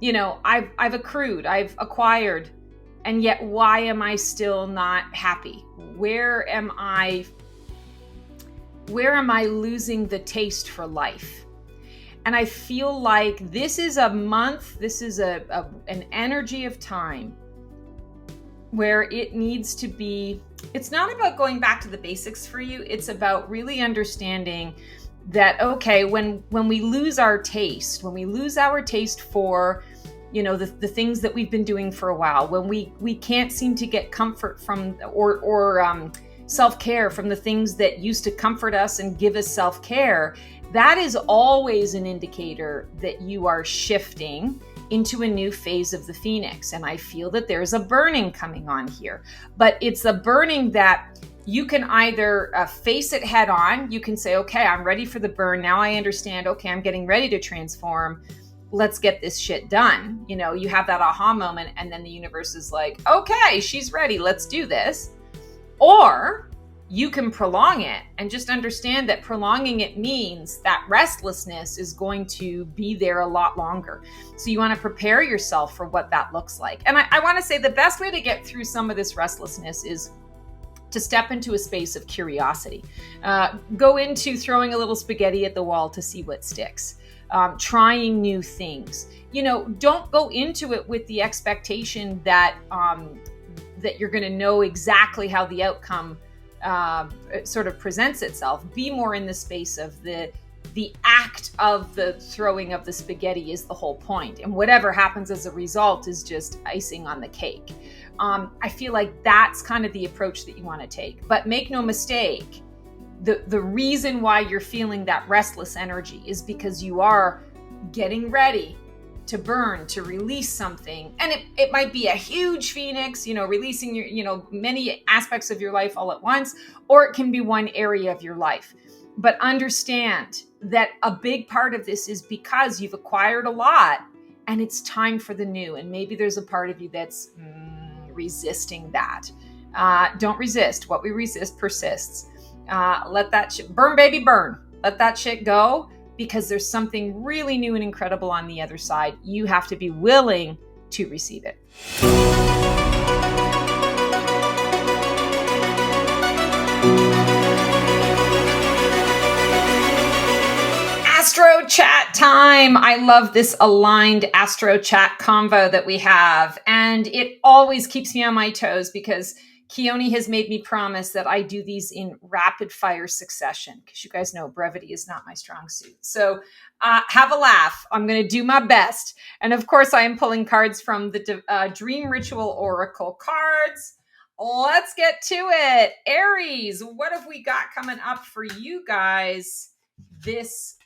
I've accrued, I've acquired, and yet why am I still not happy? Where am I losing the taste for life? And I feel like this is a month, this is an energy of time where it needs to be It's not about going back to the basics for you. It's about really understanding that, okay, when we lose our taste, when we lose our taste for, the things that we've been doing for a while, when we can't seem to get comfort from or self-care from the things that used to comfort us and give us self-care, that is always an indicator that you are shifting into a new phase of the phoenix. And I feel that there's a burning coming on here, but it's a burning that you can either face it head on. You can say, okay, I'm ready for the burn. Now I understand. Okay, I'm getting ready to transform. Let's get this shit done. You have that aha moment, and then the universe is like, okay, she's ready. Let's do this. Or you can prolong it and just understand that prolonging it means that restlessness is going to be there a lot longer. So you want to prepare yourself for what that looks like. And I want to say the best way to get through some of this restlessness is to step into a space of curiosity. Go into throwing a little spaghetti at the wall to see what sticks. Trying new things. Don't go into it with the expectation that that you're going to know exactly how the outcome sort of presents itself. Be more in the space of the act of the throwing of the spaghetti is the whole point, and whatever happens as a result is just icing on the cake. I feel like that's kind of the approach that you want to take. But make no mistake, the reason why you're feeling that restless energy is because you are getting ready to burn, to release something. And it might be a huge phoenix, releasing your, many aspects of your life all at once, or it can be one area of your life. But understand that a big part of this is because you've acquired a lot and it's time for the new. And maybe there's a part of you that's resisting that. Don't resist. What we resist persists. Let that shit burn, baby, burn. Let that shit go, because there's something really new and incredible on the other side. You have to be willing to receive it. Astro chat time. I love this aligned Astro chat convo that we have. And it always keeps me on my toes because Keone has made me promise that I do these in rapid fire succession, because you guys know brevity is not my strong suit. So have a laugh. I'm going to do my best. And of course, I am pulling cards from the Dream Ritual Oracle cards. Let's get to it. Aries, what have we got coming up for you guys this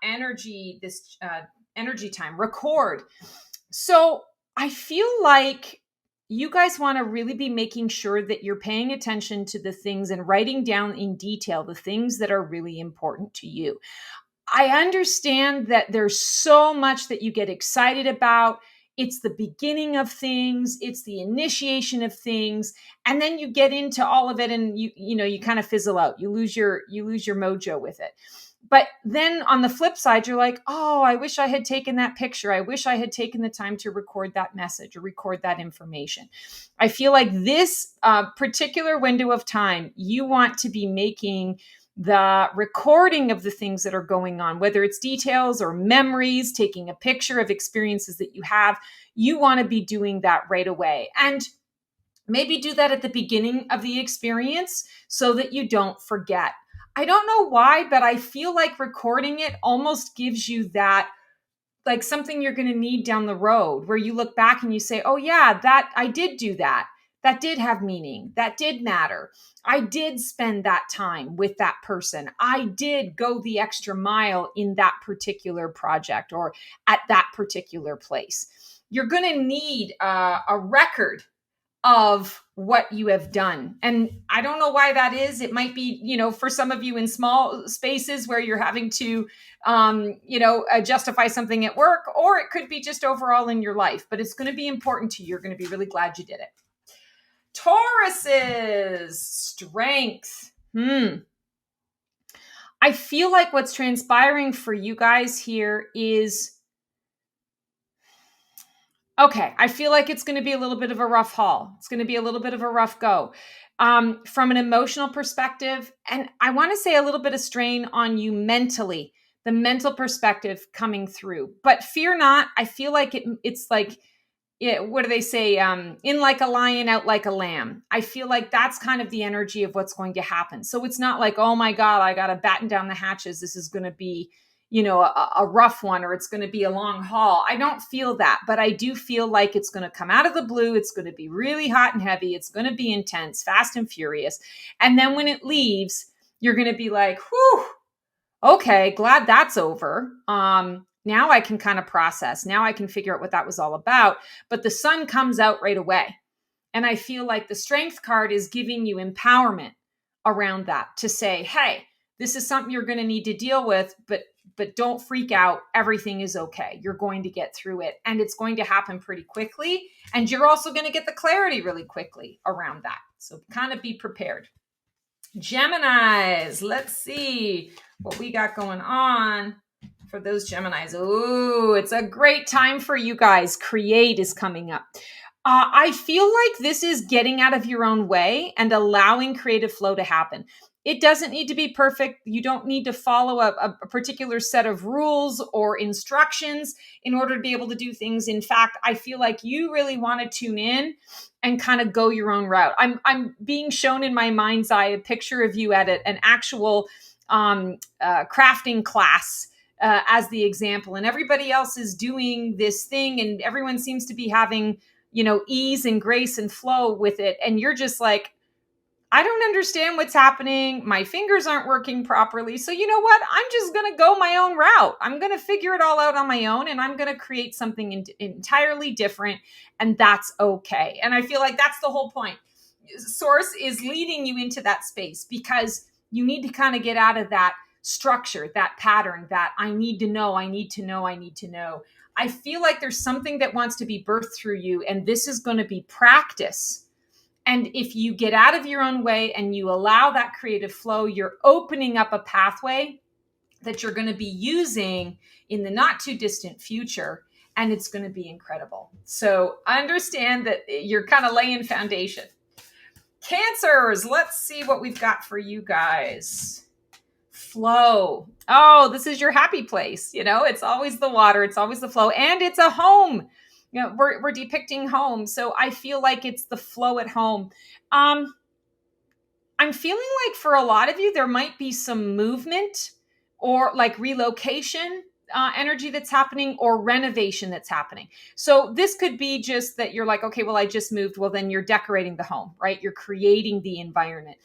energy time? Record. So I feel like you guys want to really be making sure that you're paying attention to the things and writing down in detail the things that are really important to you. I understand that there's so much that you get excited about. It's the beginning of things. It's the initiation of things. And then you get into all of it and you kind of fizzle out. You lose your mojo with it. But then on the flip side, you're like, oh, I wish I had taken that picture. I wish I had taken the time to record that message or record that information. I feel like this particular window of time, you want to be making the recording of the things that are going on, whether it's details or memories, taking a picture of experiences that you have. You want to be doing that right away. And maybe do that at the beginning of the experience so that you don't forget. I don't know why, but I feel like recording it almost gives you that, like something you're going to need down the road, where you look back and you say, oh yeah, that I did do that. That did have meaning. That did matter. I did spend that time with that person. I did go the extra mile in that particular project or at that particular place. You're going to need a record of what you have done. And I don't know why that is. It might be, for some of you in small spaces where you're having to, justify something at work, or it could be just overall in your life, but it's going to be important to you. You're going to be really glad you did it. Taurus's strength. I feel like what's transpiring for you guys here is, okay, I feel like it's going to be a little bit of a rough haul. It's going to be a little bit of a rough go from an emotional perspective. And I want to say a little bit of strain on you mentally, the mental perspective coming through. But fear not. I feel like it's like what do they say? In like a lion, out like a lamb. I feel like that's kind of the energy of what's going to happen. So it's not like, oh my God, I got to batten down the hatches. This is going to be, a rough one, or it's going to be a long haul. I don't feel that, but I do feel like it's going to come out of the blue. It's going to be really hot and heavy. It's going to be intense, fast and furious. And then when it leaves, you're going to be like, whew, okay, glad that's over. Now I can kind of process. Now I can figure out what that was all about. But the sun comes out right away. And I feel like the strength card is giving you empowerment around that to say, hey, this is something you're going to need to deal with, but don't freak out. Everything is okay. You're going to get through it, and it's going to happen pretty quickly. And you're also going to get the clarity really quickly around that. So kind of be prepared. Geminis, let's see what we got going on for those Geminis. Oh, it's a great time for you guys. Create is coming up. I feel like this is getting out of your own way and allowing creative flow to happen. It doesn't need to be perfect. You don't need to follow a particular set of rules or instructions in order to be able to do things. In fact, I feel like you really want to tune in and kind of go your own route. I'm being shown in my mind's eye a picture of you at an actual crafting class as the example, and everybody else is doing this thing, and everyone seems to be having ease and grace and flow with it. And you're just like, I don't understand what's happening. My fingers aren't working properly. So you know what? I'm just going to go my own route. I'm going to figure it all out on my own, and I'm going to create something entirely different. And that's okay. And I feel like that's the whole point. Source is leading you into that space because you need to kind of get out of that structure, that pattern, that I need to know, I need to know, I need to know. I feel like there's something that wants to be birthed through you, and this is going to be practice. And if you get out of your own way and you allow that creative flow, you're opening up a pathway that you're going to be using in the not too distant future, and it's going to be incredible. So understand that you're kind of laying foundation. Cancers, let's see what we've got for you guys. Flow. Oh, this is your happy place. It's always the water. It's always the flow. And it's a home. We're depicting home. So I feel like it's the flow at home. I'm feeling like for a lot of you, there might be some movement or like relocation energy that's happening, or renovation that's happening. So this could be just that you're like, okay, well, I just moved. Well, then you're decorating the home, right? You're creating the environment.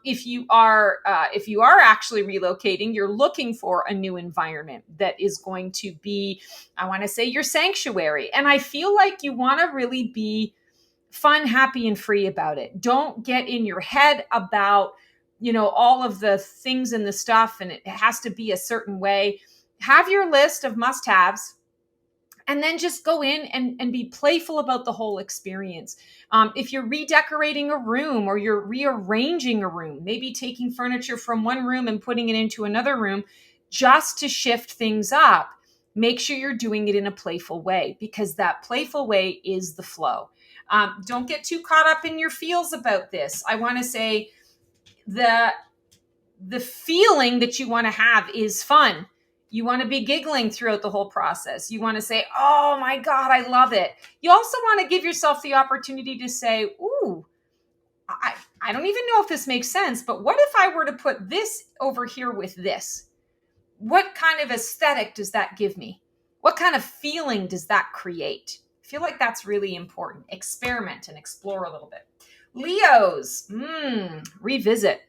If you are actually relocating, you're looking for a new environment that is going to be, I want to say, your sanctuary. And I feel like you want to really be fun, happy, and free about it. Don't get in your head about, all of the things and the stuff, and it has to be a certain way. Have your list of must-haves, and then just go in and be playful about the whole experience. If you're redecorating a room or you're rearranging a room, maybe taking furniture from one room and putting it into another room just to shift things up, make sure you're doing it in a playful way, because that playful way is the flow. Don't get too caught up in your feels about this. I want to say the feeling that you want to have is fun. You want to be giggling throughout the whole process. You want to say, oh my God, I love it. You also want to give yourself the opportunity to say, ooh, I don't even know if this makes sense, but what if I were to put this over here with this? What kind of aesthetic does that give me? What kind of feeling does that create? I feel like that's really important. Experiment and explore a little bit. Leos, revisit.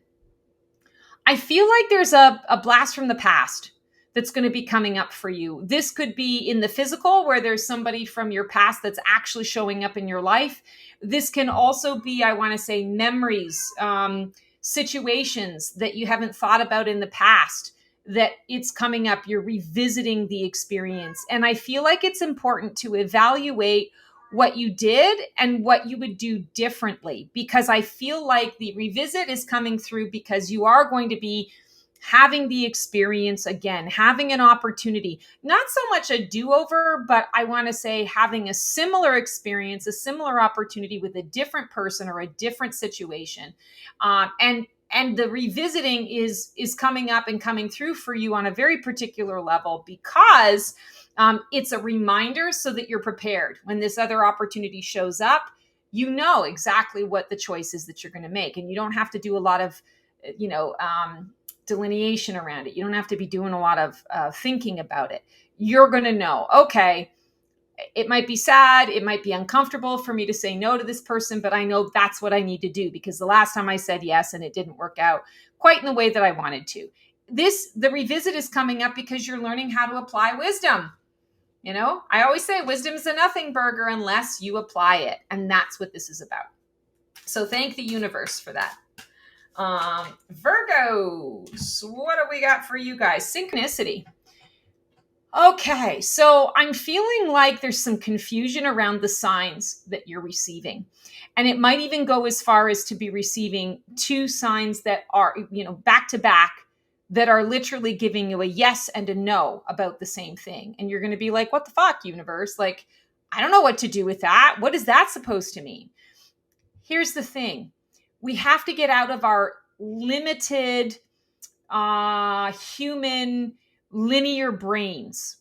I feel like there's a blast from the past that's going to be coming up for you. This could be in the physical, where there's somebody from your past that's actually showing up in your life. This can also be, I want to say, memories, situations that you haven't thought about in the past, that it's coming up. You're revisiting the experience. And I feel like it's important to evaluate what you did and what you would do differently, because I feel like the revisit is coming through because you are going to be having the experience again, having an opportunity, not so much a do-over, but I want to say having a similar experience, a similar opportunity with a different person or a different situation. And the revisiting is coming up and coming through for you on a very particular level, because It's a reminder so that you're prepared when this other opportunity shows up. You know exactly what the choice is that you're going to make, and you don't have to do a lot of, delineation around it. You don't have to be doing a lot of thinking about it. You're going to know, okay, it might be sad, it might be uncomfortable for me to say no to this person, but I know that's what I need to do because the last time I said yes and it didn't work out quite in the way that I wanted to. The revisit is coming up because you're learning how to apply wisdom. I always say wisdom's a nothing burger unless you apply it. And that's what this is about. So thank the universe for that. Virgos, what do we got for you guys? Synchronicity. Okay, so I'm feeling like there's some confusion around the signs that you're receiving. And it might even go as far as to be receiving two signs that are, back to back, that are literally giving you a yes and a no about the same thing. And you're going to be like, what the fuck, universe? Like, I don't know what to do with that. What is that supposed to mean? Here's the thing. We have to get out of our limited human linear brains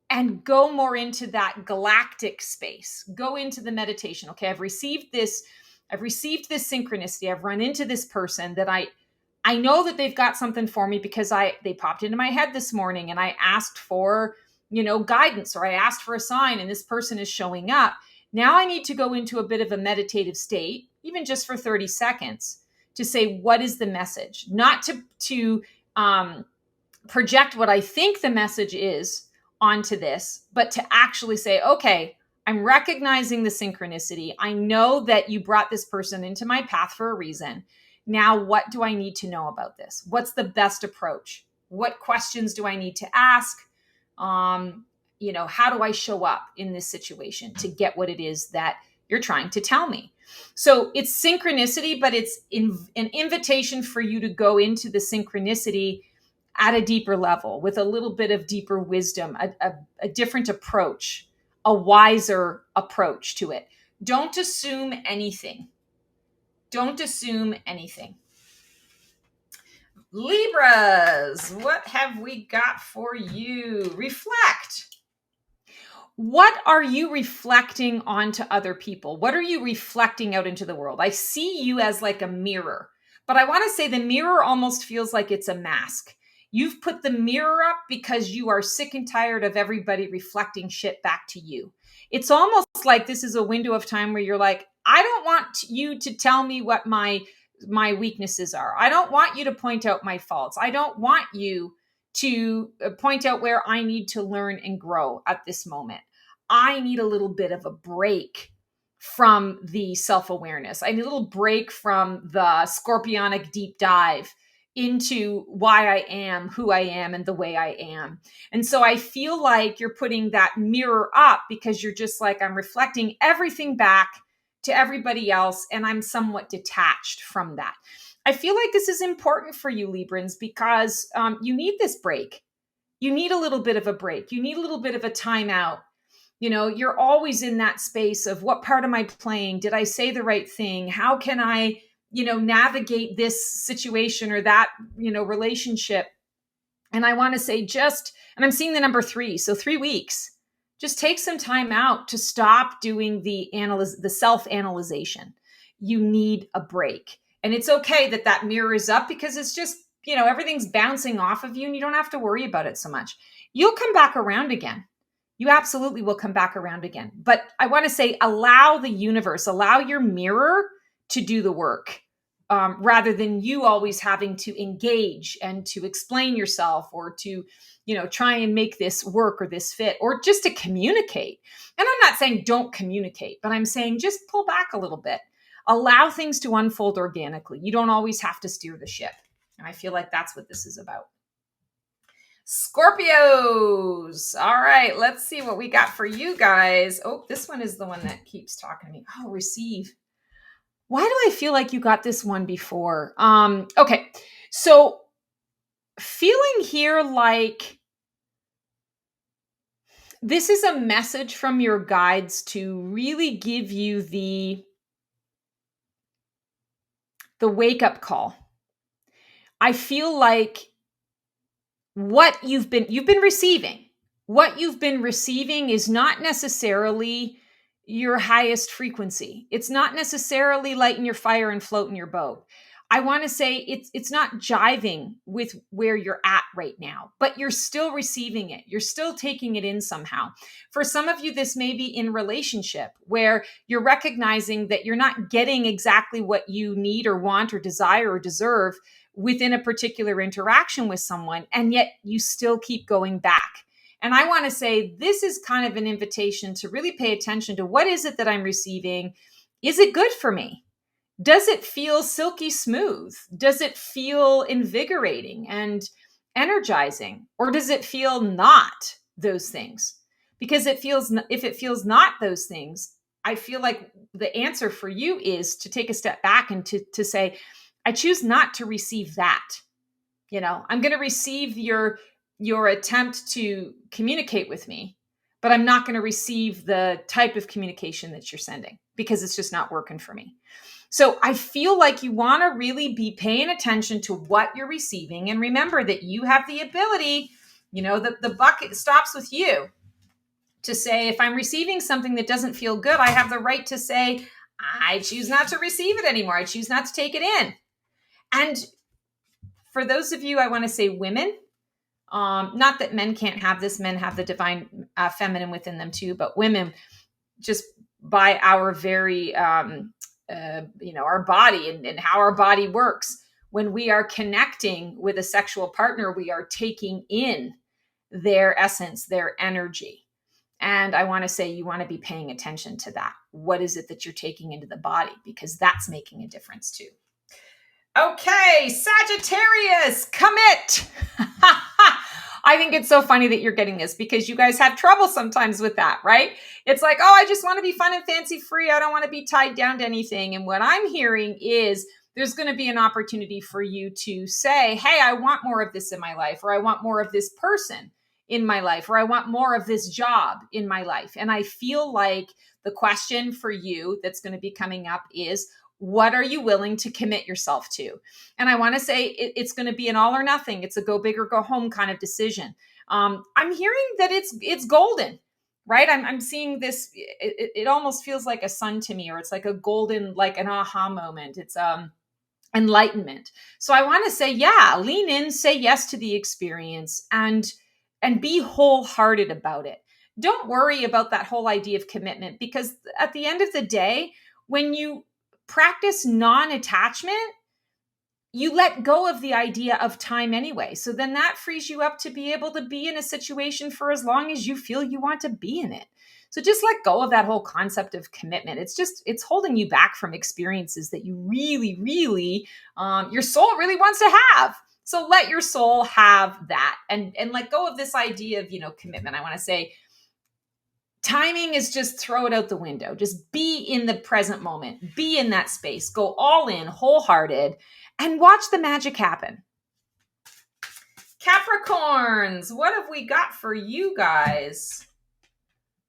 and go more into that galactic space. Go into the meditation. Okay, I've received this synchronicity. I've run into this person that I know that they've got something for me because they popped into my head this morning and I asked for, guidance, or I asked for a sign and this person is showing up. Now I need to go into a bit of a meditative state, even just for 30 seconds, to say, what is the message? Not to project what I think the message is onto this, but to actually say, okay, I'm recognizing the synchronicity. I know that you brought this person into my path for a reason. Now, what do I need to know about this? What's the best approach? What questions do I need to ask? How do I show up in this situation to get what it is that you're trying to tell me? So it's synchronicity, but it's an invitation for you to go into the synchronicity at a deeper level with a little bit of deeper wisdom, a different approach, a wiser approach to it. Don't assume anything. Don't assume anything. Libras, what have we got for you? Reflect. What are you reflecting onto other people? What are you reflecting out into the world? I see you as like a mirror, but I want to say the mirror almost feels like it's a mask. You've put the mirror up because you are sick and tired of everybody reflecting shit back to you. It's almost like this is a window of time where you're like, I don't want you to tell me what my weaknesses are. I don't want you to point out my faults. I don't want you to point out where I need to learn and grow at this moment. I need a little bit of a break from the self-awareness. I need a little break from the scorpionic deep dive into why I am, who I am, and the way I am. And so I feel like you're putting that mirror up because you're just like, I'm reflecting everything back to everybody else, and I'm somewhat detached from that. I feel like this is important for you, Librans, because you need this break. You need a little bit of a break. You need a little bit of a timeout. You're always in that space of, what part am I playing? Did I say the right thing? How can I navigate this situation or that, relationship? And I want to say and I'm seeing the number 3. So 3 weeks, just take some time out to stop doing the self-analyzation. You need a break. And it's okay that mirror is up because it's just, everything's bouncing off of you and you don't have to worry about it so much. You'll come back around again. You absolutely will come back around again. But I want to say, allow the universe, allow your mirror to do the work, rather than you always having to engage and to explain yourself or to, try and make this work or this fit or just to communicate. And I'm not saying don't communicate, but I'm saying just pull back a little bit. Allow things to unfold organically. You don't always have to steer the ship. And I feel like that's what this is about. Scorpios. All right, let's see what we got for you guys. Oh, this one is the one that keeps talking to me. Oh, receive. Why do I feel like you got this one before? Okay, so feeling here like this is a message from your guides to really give you the wake-up call. I feel like what you've been receiving, what you've been receiving is not necessarily your highest frequency. It's not necessarily lighting your fire and floating your boat. I want to say it's not jiving with where you're at right now, but you're still receiving it. You're still taking it in somehow. For some of you, this may be in relationship where you're recognizing that you're not getting exactly what you need or want or desire or deserve within a particular interaction with someone, and yet you still keep going back. And I want to say this is kind of an invitation to really pay attention to what is it that I'm receiving? Is it good for me? Does it feel silky smooth? Does it feel invigorating and energizing? Or does it feel not those things? Because if it feels not those things, I feel like the answer for you is to take a step back and to say, I choose not to receive that. I'm going to receive your attempt to communicate with me, but I'm not going to receive the type of communication that you're sending because it's just not working for me. So I feel like you want to really be paying attention to what you're receiving. And remember that you have the ability, the bucket stops with you to say, if I'm receiving something that doesn't feel good, I have the right to say, I choose not to receive it anymore. I choose not to take it in. And for those of you, I want to say women, not that men can't have this, men have the divine feminine within them too, but women, just by our very, our body and how our body works, when we are connecting with a sexual partner, we are taking in their essence, their energy. And I want to say you want to be paying attention to that. What is it that you're taking into the body? Because that's making a difference too. Okay, Sagittarius, commit. I think it's so funny that you're getting this because you guys have trouble sometimes with that, right? It's like, oh, I just want to be fun and fancy free. I don't want to be tied down to anything. And what I'm hearing is there's going to be an opportunity for you to say, hey, I want more of this in my life, or I want more of this person in my life, or I want more of this job in my life. And I feel like the question for you that's going to be coming up is, what are you willing to commit yourself to? And I want to say it's going to be an all or nothing. It's a go big or go home kind of decision. I'm hearing that it's golden, right? I'm seeing this. It almost feels like a sun to me, or it's like a golden, like an aha moment. It's enlightenment. So I want to say, yeah, lean in, say yes to the experience, and be wholehearted about it. Don't worry about that whole idea of commitment, because at the end of the day, when you practice non-attachment, you let go of the idea of time anyway. So then that frees you up to be able to be in a situation for as long as you feel you want to be in it. So just let go of that whole concept of commitment. It's holding you back from experiences that you really, really, your soul really wants to have. So let your soul have that and let go of this idea of, commitment. I want to say, timing is just throw it out the window. Just be in the present moment. Be in that space. Go all in, wholehearted, and watch the magic happen. Capricorns, what have we got for you guys?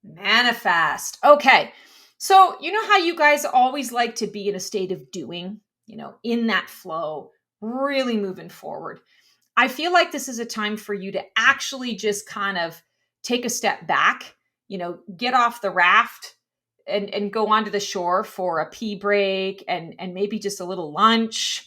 Manifest. Okay. So, you know how you guys always like to be in a state of doing, in that flow, really moving forward. I feel like this is a time for you to actually just kind of take a step back, get off the raft and go onto the shore for a pee break and maybe just a little lunch,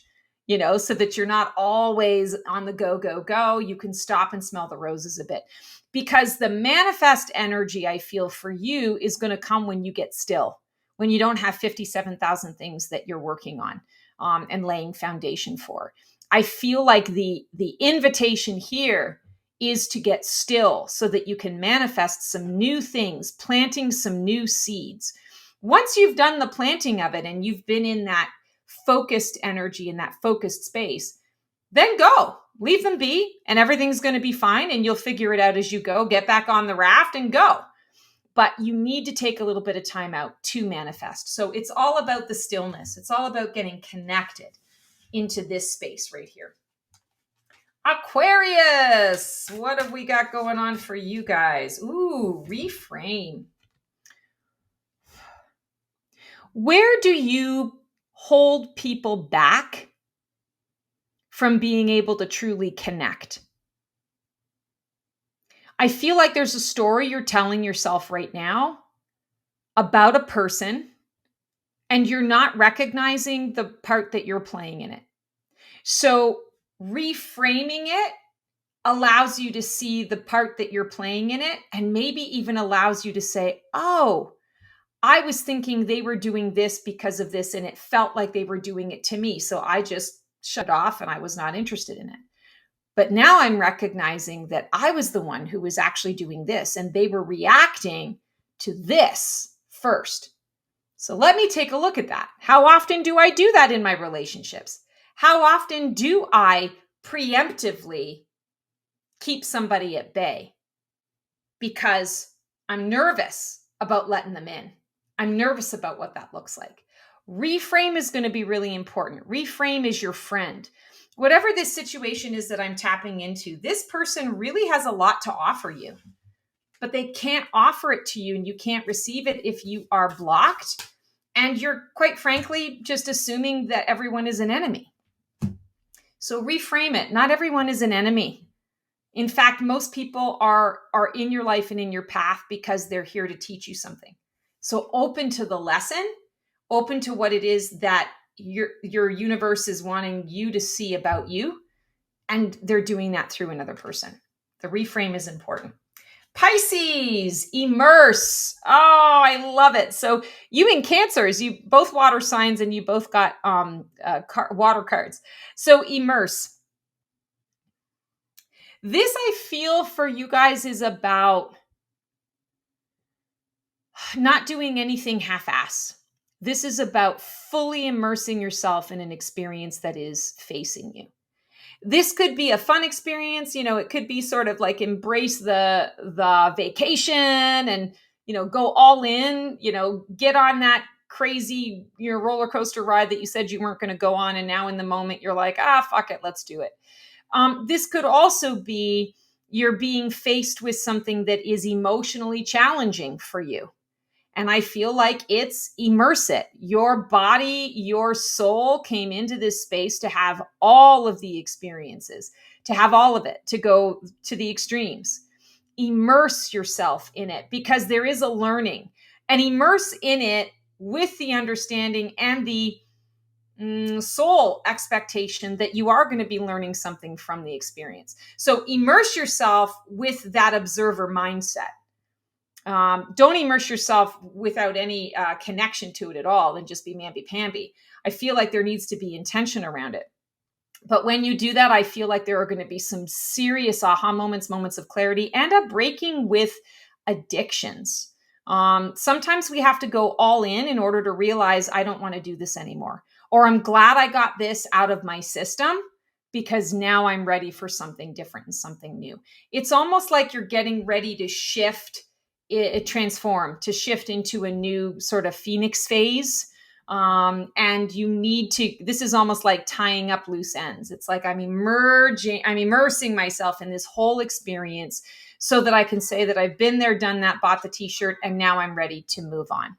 so that you're not always on the go, go, go. You can stop and smell the roses a bit, because the manifest energy I feel for you is going to come when you get still, when you don't have 57,000 things that you're working on and laying foundation for. I feel like the invitation here is to get still so that you can manifest some new things, planting some new seeds. Once you've done the planting of it and you've been in that focused energy, in that focused space, then go. Leave them be, and everything's going to be fine, and you'll figure it out as you go. Get back on the raft and go. But you need to take a little bit of time out to manifest. So it's all about the stillness. It's all about getting connected into this space right here. Aquarius, what have we got going on for you guys? Ooh, reframe. Where do you hold people back from being able to truly connect? I feel like there's a story you're telling yourself right now about a person, and you're not recognizing the part that you're playing in it. So reframing it allows you to see the part that you're playing in it, and maybe even allows you to say, oh, I was thinking they were doing this because of this, and it felt like they were doing it to me. So I just shut off and I was not interested in it. But now I'm recognizing that I was the one who was actually doing this, and they were reacting to this first. So let me take a look at that. How often do I do that in my relationships? How often do I preemptively keep somebody at bay because I'm nervous about letting them in? I'm nervous about what that looks like. Reframe is going to be really important. Reframe is your friend. Whatever this situation is that I'm tapping into, this person really has a lot to offer you, but they can't offer it to you, and you can't receive it if you are blocked. And you're, quite frankly, just assuming that everyone is an enemy. So reframe it. Not everyone is an enemy. In fact, most people are in your life and in your path because they're here to teach you something. So open to the lesson, open to what it is that your universe is wanting you to see about you. And they're doing that through another person. The reframe is important. Pisces, immerse. Oh, I love it. So you in Cancers, you both water signs, and you both got water cards. So immerse. This, I feel, for you guys is about not doing anything half-ass. This is about fully immersing yourself in an experience that is facing you. This could be a fun experience. It could be sort of like embrace the vacation and, go all in, get on that crazy, roller coaster ride that you said you weren't going to go on. And now in the moment, you're like, fuck it, let's do it. This could also be you're being faced with something that is emotionally challenging for you. And I feel like it's immerse it. Your body, your soul came into this space to have all of the experiences, to have all of it, to go to the extremes. Immerse yourself in it because there is a learning, and immerse in it with the understanding and the soul expectation that you are going to be learning something from the experience. So immerse yourself with that observer mindset. Don't immerse yourself without any connection to it at all and just be mamby-pamby. I feel like there needs to be intention around it. But when you do that, I feel like there are going to be some serious aha moments of clarity, and a breaking with addictions. Sometimes we have to go all in order to realize I don't want to do this anymore. Or I'm glad I got this out of my system because now I'm ready for something different and something new. It's almost like you're getting ready to shift, transform, to shift into a new sort of phoenix phase. And you need to, this is almost like tying up loose ends. It's like I'm immersing myself in this whole experience so that I can say that I've been there, done that, bought the t-shirt, and now I'm ready to move on.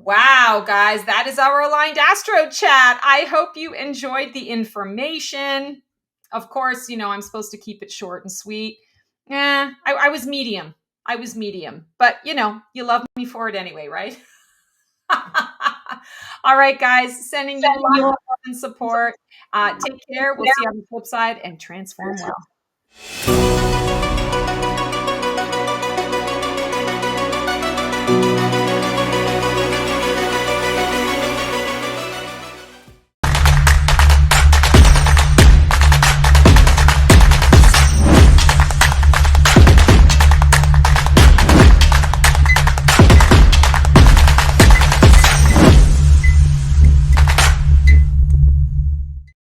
Wow, guys, that is our aligned Astro chat. I hope you enjoyed the information. Of course, I'm supposed to keep it short and sweet. I was medium. But you love me for it anyway, right? All right, guys, sending you love and support. Take care. We'll see you on the flip side, and transform well.